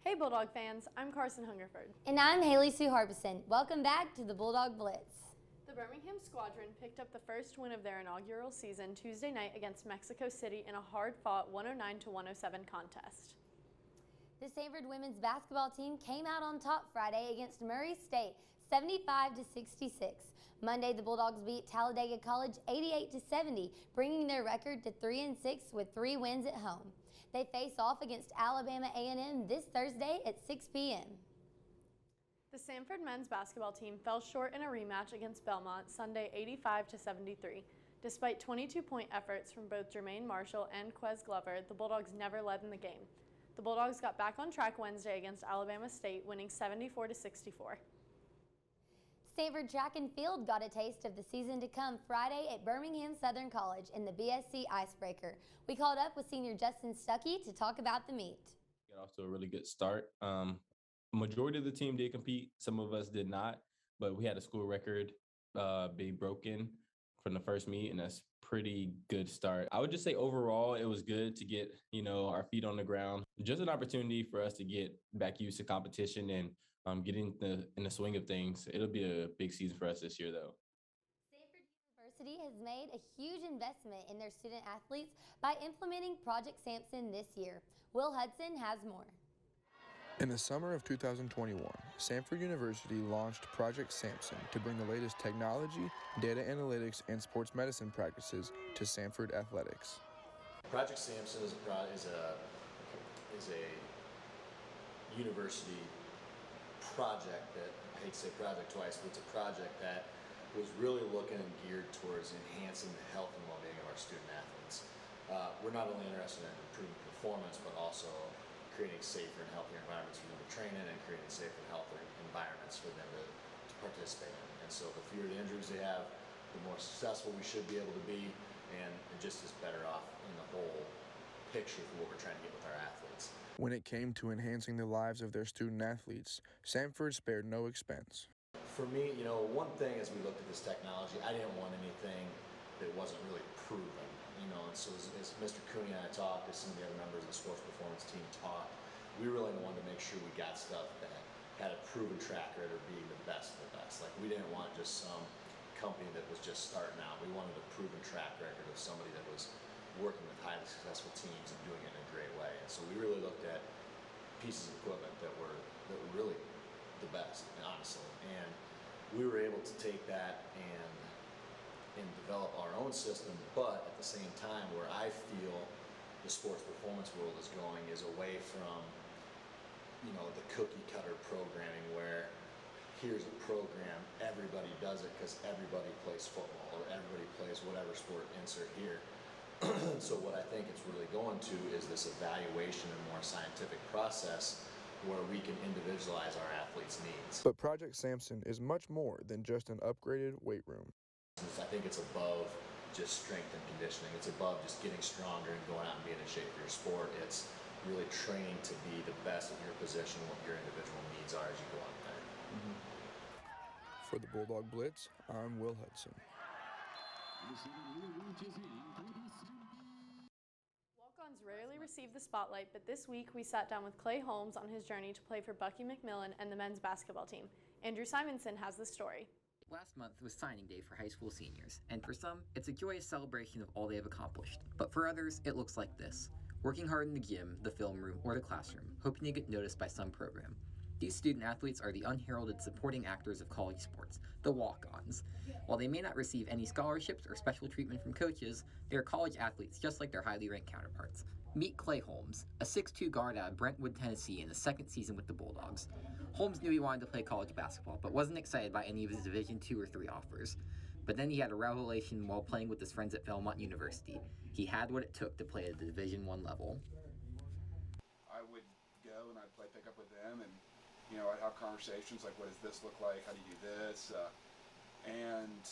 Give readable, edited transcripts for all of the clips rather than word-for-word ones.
Hey Bulldog fans, I'm Carson Hungerford. And I'm Haley Sue Harbison. Welcome back to the Bulldog Blitz. The Birmingham squadron picked up the first win of their inaugural season Tuesday night against Mexico City in a hard-fought 109-107 contest. The Samford women's basketball team came out on top Friday against Murray State, 75-66. Monday, the Bulldogs beat Talladega College 88-70, bringing their record to 3-6 with 3 wins at home. They face off against Alabama A&M this Thursday at 6 p.m. The Samford men's basketball team fell short in a rematch against Belmont Sunday 85-73. Despite 22-point efforts from both Jermaine Marshall and Quez Glover, the Bulldogs never led in the game. The Bulldogs got back on track Wednesday against Alabama State, winning 74-64. Samford track and field got a taste of the season to come Friday at Birmingham Southern College in the BSC Icebreaker. We called up with senior Justin Stuckey to talk about the meet. Got off to a really good start. Majority of the team did compete. Some of us did not, but we had a school record being broken from the first meet, and that's pretty good start. I would just say overall it was good to get, our feet on the ground. Just an opportunity for us to get back used to competition and get in the swing of things. It'll be a big season for us this year, though. Samford University has made a huge investment in their student athletes by implementing Project Samson this year. Will Hudson has more. In the summer of 2021, Samford University launched Project Samson to bring the latest technology, data analytics, and sports medicine practices to Samford athletics. Project Samson is a university project that, I hate to say project twice, but it's a project that was really looking and geared towards enhancing the health and well-being of our student athletes. We're not only interested in improving performance, but also creating safer and healthier environments for them to train in and creating safer and healthier environments for them to participate in. And so the fewer the injuries they have, the more successful we should be able to be, and just as better off in the whole picture for what we're trying to get with our athletes. When it came to enhancing the lives of their student athletes, Samford spared no expense. For me, one thing as we looked at this technology, I didn't want anything that wasn't really proven. And so as Mr. Cooney and I talked, as some of the other members of the sports performance team talked, we really wanted to make sure we got stuff that had a proven track record of being the best of the best. Like, we didn't want just some company that was just starting out. We wanted a proven track record of somebody that was working with highly successful teams and doing it in a great way. And so we really looked at pieces of equipment that were really the best, honestly. And we were able to take that and develop our own system, but at the same time, where I feel the sports performance world is going is away from, the cookie cutter programming where here's a program, everybody does it because everybody plays football or everybody plays whatever sport, insert here. So what I think it's really going to is this evaluation and more scientific process where we can individualize our athletes' needs. But Project Samson is much more than just an upgraded weight room. I think it's above just strength and conditioning. It's above just getting stronger and going out and being in shape for your sport. It's really training to be the best of your position, what your individual needs are as you go out there. Mm-hmm. For the Bulldog Blitz, I'm Will Hudson. Walk-ons rarely receive the spotlight, but this week we sat down with Clay Holmes on his journey to play for Bucky McMillan and the men's basketball team. Andrew Simonson has the story. Last month was signing day for high school seniors, and for some, it's a joyous celebration of all they have accomplished. But for others, it looks like this. Working hard in the gym, the film room, or the classroom, hoping to get noticed by some program. These student athletes are the unheralded supporting actors of college sports, the walk-ons. While they may not receive any scholarships or special treatment from coaches, they are college athletes just like their highly ranked counterparts. Meet Clay Holmes, a 6'2" guard out of Brentwood, Tennessee in his second season with the Bulldogs. Holmes knew he wanted to play college basketball, but wasn't excited by any of his Division II or III offers. But then he had a revelation while playing with his friends at Belmont University. He had what it took to play at the Division I level. I would go and I'd play pickup with them, and I'd have conversations like, what does this look like? How do you do this? And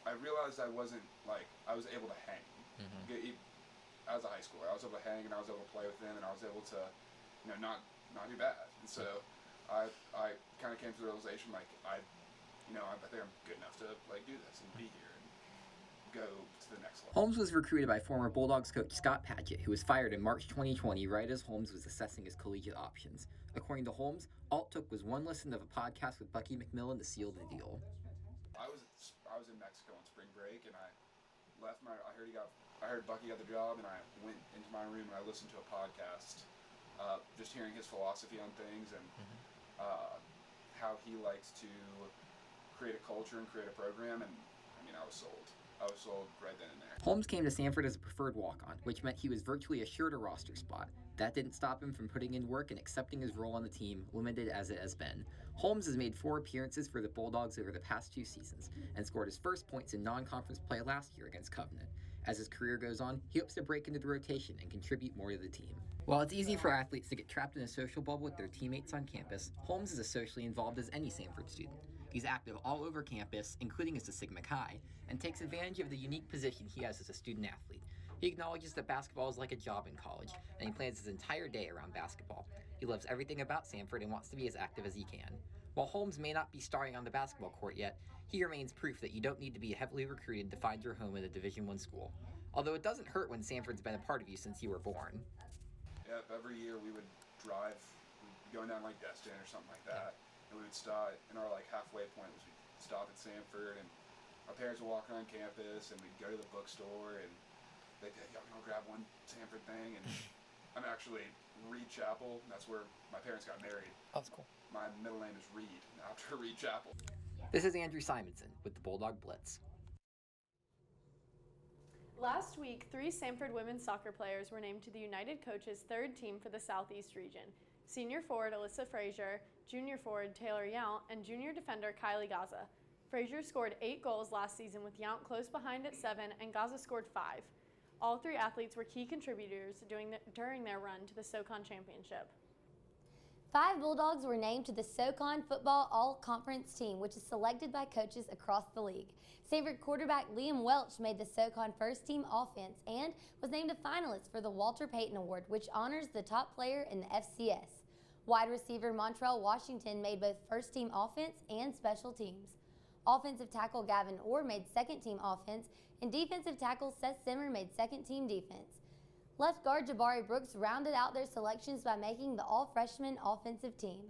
I realized I was able to hang. Mm-hmm. As a high schooler, I was able to hang and I was able to play with them, and I was able to, not do bad. And so I kind of came to the realization, I think I'm good enough to do this and be here and go to the next level. Holmes was recruited by former Bulldogs coach Scott Padgett, who was fired in March 2020 right as Holmes was assessing his collegiate options. According to Holmes, all it took was one listen of a podcast with Bucky McMillan to seal the deal. I was in Mexico on spring break, and I left I heard Bucky got the job, and I went into my room and I listened to a podcast, just hearing his philosophy on things and how he likes to create a culture and create a program, and I mean, I was sold. I was sold right then and there. Holmes came to Samford as a preferred walk-on, which meant he was virtually assured a roster spot. That didn't stop him from putting in work and accepting his role on the team, limited as it has been. Holmes has made 4 appearances for the Bulldogs over the past 2 seasons, and scored his first points in non-conference play last year against Covenant. As his career goes on, he hopes to break into the rotation and contribute more to the team. While it's easy for athletes to get trapped in a social bubble with their teammates on campus, Holmes is as socially involved as any Samford student. He's active all over campus, including as a Sigma Chi, and takes advantage of the unique position he has as a student-athlete. He acknowledges that basketball is like a job in college, and he plans his entire day around basketball. He loves everything about Samford and wants to be as active as he can. While Holmes may not be starting on the basketball court yet, he remains proof that you don't need to be heavily recruited to find your home at a Division I school. Although it doesn't hurt when Samford's been a part of you since you were born. Yep, every year we would drive, we'd be going down like Destin or something like that, and we would stop, and our like halfway point was we'd stop at Samford, and our parents would walk around campus, and we'd go to the bookstore, and they'd say, "Yo, go grab one Samford thing," and I'm actually Reed Chapel. That's where my parents got married. That's cool. My middle name is Reed, after Reed Chapel. This is Andrew Simonson with the Bulldog Blitz. Last week, 3 Samford women's soccer players were named to the United Coaches' 3rd team for the Southeast region. Senior forward Alyssa Frazier, junior forward Taylor Yount, and junior defender Kylie Gaza. Frazier scored 8 goals last season with Yount close behind at 7, and Gaza scored 5. All 3 athletes were key contributors during their run to the SoCon Championship. 5 Bulldogs were named to the SoCon Football All-Conference team, which is selected by coaches across the league. Samford quarterback Liam Welch made the SoCon First Team Offense and was named a finalist for the Walter Payton Award, which honors the top player in the FCS. Wide receiver Montrell Washington made both First Team Offense and Special Teams. Offensive tackle Gavin Orr made Second Team Offense, and defensive tackle Seth Simmer made Second Team Defense. Left guard Jabari Brooks rounded out their selections by making the All-Freshman Offensive Team.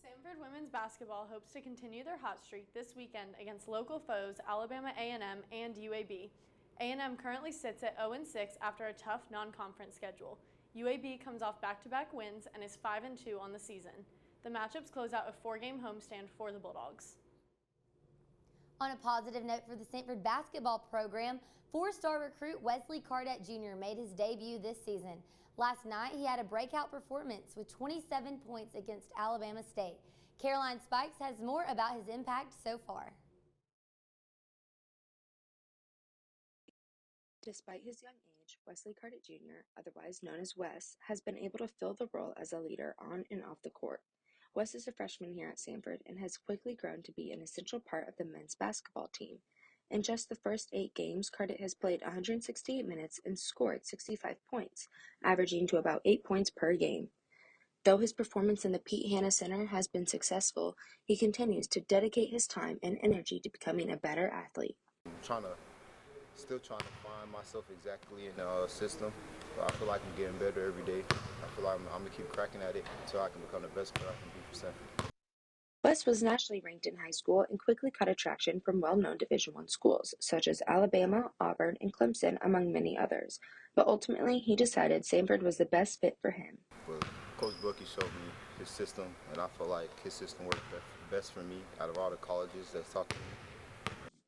Samford women's basketball hopes to continue their hot streak this weekend against local foes Alabama A&M and UAB. A&M currently sits at 0-6 after a tough non-conference schedule. UAB comes off back-to-back wins and is 5-2 on the season. The matchups close out a 4-game homestand for the Bulldogs. On a positive note for the Samford basketball program, 4-star recruit Wesley Cardette Jr. made his debut this season. Last night, he had a breakout performance with 27 points against Alabama State. Caroline Spikes has more about his impact so far. Despite his young age, Wesley Cardette Jr., otherwise known as Wes, has been able to fill the role as a leader on and off the court. Wes is a freshman here at Samford and has quickly grown to be an essential part of the men's basketball team. In just the first 8 games, Cardette has played 168 minutes and scored 65 points, averaging to about 8 points per game. Though his performance in the Pete Hanna Center has been successful, he continues to dedicate his time and energy to becoming a better athlete. I'm still trying to find myself exactly in the system. But I feel like I'm getting better every day. I feel like I'm going to keep cracking at it until I can become the best player I can be for Samford. Wes was nationally ranked in high school and quickly caught attraction from well-known Division I schools, such as Alabama, Auburn, and Clemson, among many others. But ultimately, he decided Samford was the best fit for him. But Coach Bucky showed me his system, and I feel like his system worked best for me out of all the colleges that's taught to me.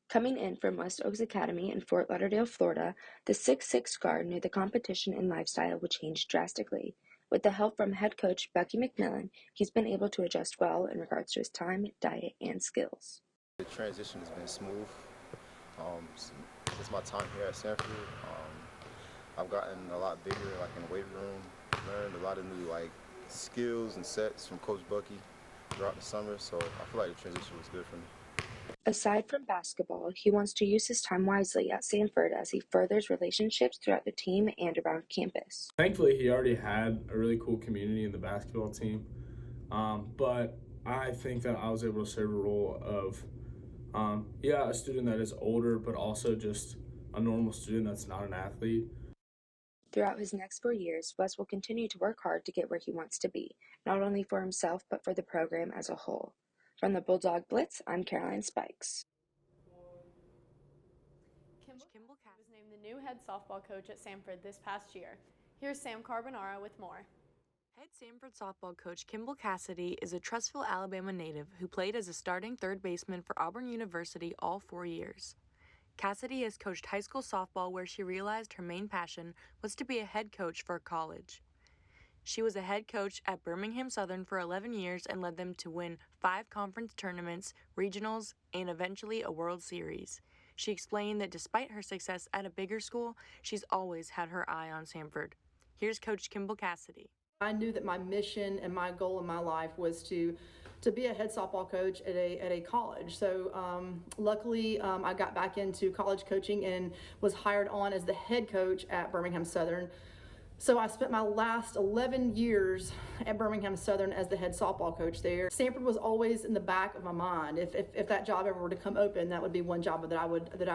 Coming in from West Oaks Academy in Fort Lauderdale, Florida, the 6'6" guard knew the competition and lifestyle would change drastically. With the help from head coach Bucky McMillan, he's been able to adjust well in regards to his time, diet, and skills. The transition has been smooth. Since my time here at Samford, I've gotten a lot bigger, like in the weight room, learned a lot of new skills and sets from Coach Bucky throughout the summer, so I feel like the transition was good for me. Aside from basketball, he wants to use his time wisely at Samford as he furthers relationships throughout the team and around campus. Thankfully, he already had a really cool community in the basketball team, but I think that I was able to serve a role of Yeah, a student that is older, but also just a normal student that's not an athlete. Throughout his next 4 years, Wes will continue to work hard to get where he wants to be, not only for himself, but for the program as a whole. From the Bulldog Blitz, I'm Caroline Spikes. Kimball Cassidy was named the new head softball coach at Samford this past year. Here's Sam Carbonara with more. Head Samford softball coach Kimball Cassidy is a Trussville, Alabama native who played as a starting third baseman for Auburn University all 4 years. Cassidy has coached high school softball where she realized her main passion was to be a head coach for college. She was a head coach at Birmingham Southern for 11 years and led them to win 5 conference tournaments, regionals, and eventually a World Series. She explained that despite her success at a bigger school, she's always had her eye on Samford. Here's Coach Kimball Cassidy. I knew that my mission and my goal in my life was to be a head softball coach at a college. So luckily I got back into college coaching and was hired on as the head coach at Birmingham Southern. So I spent my last 11 years at Birmingham Southern as the head softball coach there. Samford was always in the back of my mind. If that job ever were to come open, that would be one job that I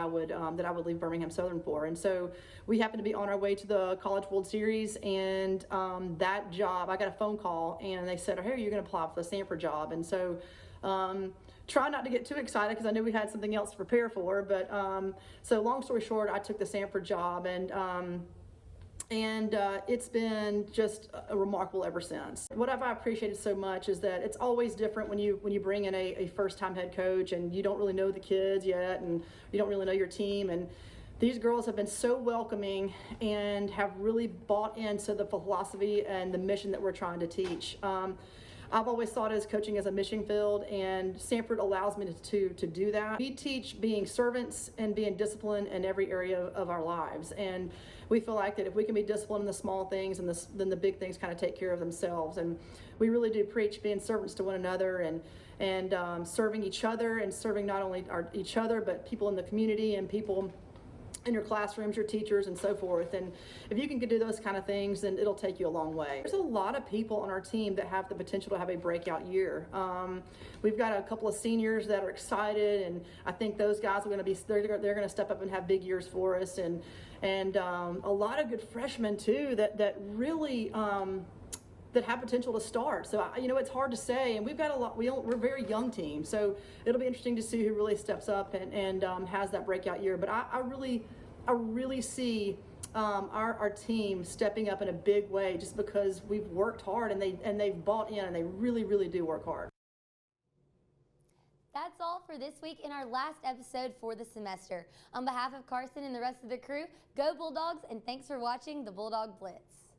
would leave Birmingham Southern for. And so we happened to be on our way to the College World Series, and that job, I got a phone call, and they said, "Hey, you're going to apply for the Samford job." And so try not to get too excited because I knew we had something else to prepare for. But so long story short, I took the Samford job, and it's been just remarkable ever since. What I've appreciated so much is that it's always different when you bring in a first-time head coach and you don't really know the kids yet and you don't really know your team. And these girls have been so welcoming and have really bought into the philosophy and the mission that we're trying to teach. I've always thought as coaching as a mission field, and Samford allows me to do that. We teach being servants and being disciplined in every area of our lives, and we feel like that if we can be disciplined in the small things, and then the big things kind of take care of themselves. And we really do preach being servants to one another and serving each other, and serving not only each other but people in the community and people in your classrooms, your teachers, and so forth. And if you can do those kind of things, then it'll take you a long way. There's a lot of people on our team that have the potential to have a breakout year. We've got a couple of seniors that are excited, and I think those guys are going to be, they're going to step up and have big years for us. And a lot of good freshmen too that really that have potential to start. So it's hard to say, and we've got a lot. We're a very young team, so it'll be interesting to see who really steps up and has that breakout year. But I really see our team stepping up in a big way, just because we've worked hard and they've bought in, and they really do work hard. That's all for this week in our last episode for the semester. On behalf of Carson and the rest of the crew, go Bulldogs, and thanks for watching the Bulldog Blitz.